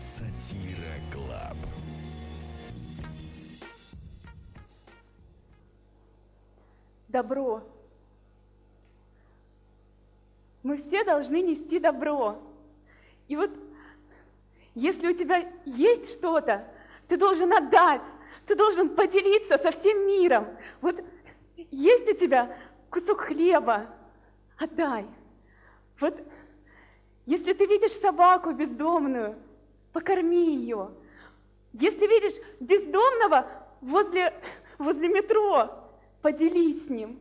Сатира Клаб. Добро. Мы все должны нести добро. И вот если у тебя есть что-то, ты должен отдать, ты должен поделиться со всем миром. Вот есть у тебя кусок хлеба, отдай. Вот если ты видишь собаку бездомную, покорми ее. Если видишь бездомного возле метро, поделись с ним.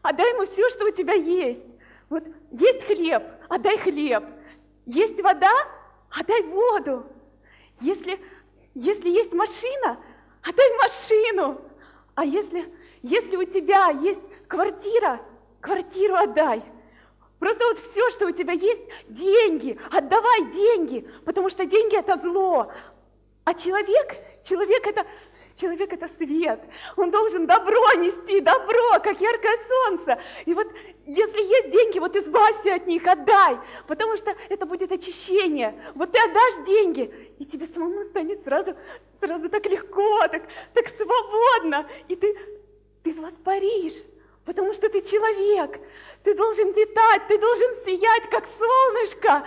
Отдай ему все, что у тебя есть. Вот есть хлеб, отдай хлеб. Есть вода, отдай воду. Если есть машина, отдай машину. А если у тебя есть квартира, квартиру отдай. Просто вот все, что у тебя есть, деньги, отдавай деньги, потому что деньги это зло. А человек это свет. Он должен добро нести, добро, как яркое солнце. И вот если есть деньги, вот избавься от них, отдай, потому что это будет очищение. Вот ты отдашь деньги, и тебе самому станет сразу так легко, так свободно, и ты воспаришь, потому что ты человек. Ты должен летать, ты должен сиять, как солнышко.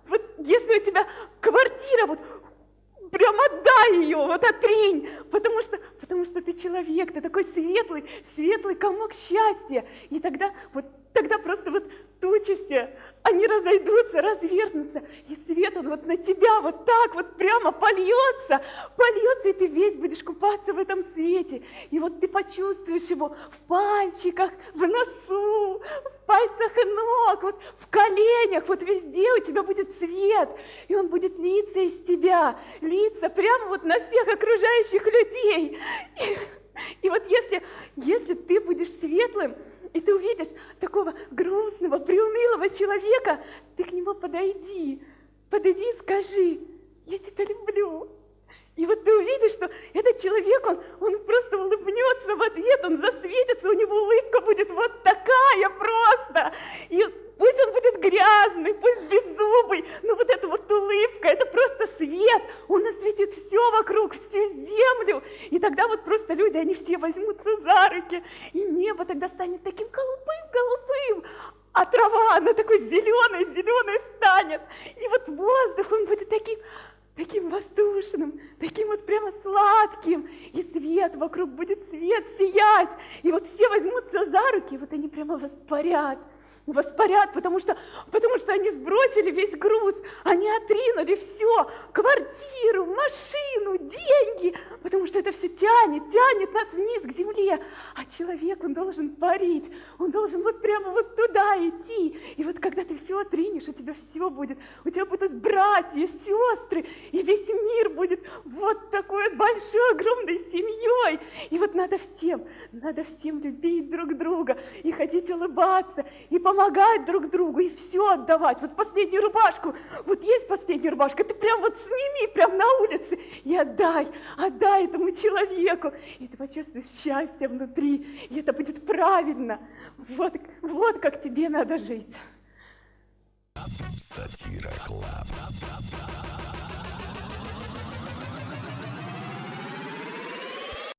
Вот если у тебя квартира, вот прям отдай ее, вот отринь, потому что ты человек, ты такой светлый комок счастья. И тогда просто вот тучи все, они разойдутся, разверзнутся, и свет он вот на тебя вот так вот прямо польется, и ты весь будешь купаться в этом свете. И вот ты почувствуешь его в пальчиках, в носу, в пальцах ног, вот в коленях, вот везде у тебя будет свет, и он будет литься из тебя, литься прямо вот на всех окружающих людей. И вот если ты будешь светлым, и ты увидишь такого грустного, приунылого человека, ты к нему подойди и скажи: я тебя люблю. И вот ты увидишь, что этот человек, он просто улыбнется в ответ, он засветится, у него улыбка будет вот такая просто. И пусть он будет грязный, пусть беззубый, но вот эта вот улыбка, это просто свет, он осветит все вокруг, всю землю. И тогда вот просто люди, они все возьмутся за руки, и небо тогда станет таким голубым, а трава, она такой зеленой станет. И вот воздух, он будет таким воздушным, таким вот прямо сладким, и свет вокруг будет свет сиять, и вот все возьмутся за руки, и вот они прямо воспарят, потому что они сбросили весь груз, они отринули все, квартиру, машину, деньги, потому что это все тянет нас вниз к земле, а человек, он должен парить, он должен вот прямо вот туда идти, и вот когда ты все отринешь, у тебя все будет, у тебя будут братья, сестры, и весь мир будет вот такой вот большой, огромной семьей, и вот надо всем любить друг друга, и хотеть улыбаться, и помогать друг другу, и все отдавать. Вот последнюю рубашку, вот есть последняя рубашка, ты прям вот сними, прям на улице, и отдай этому человеку, и ты почувствуешь счастье внутри, и это будет правильно. Вот как тебе надо жить. Сатира Клаб.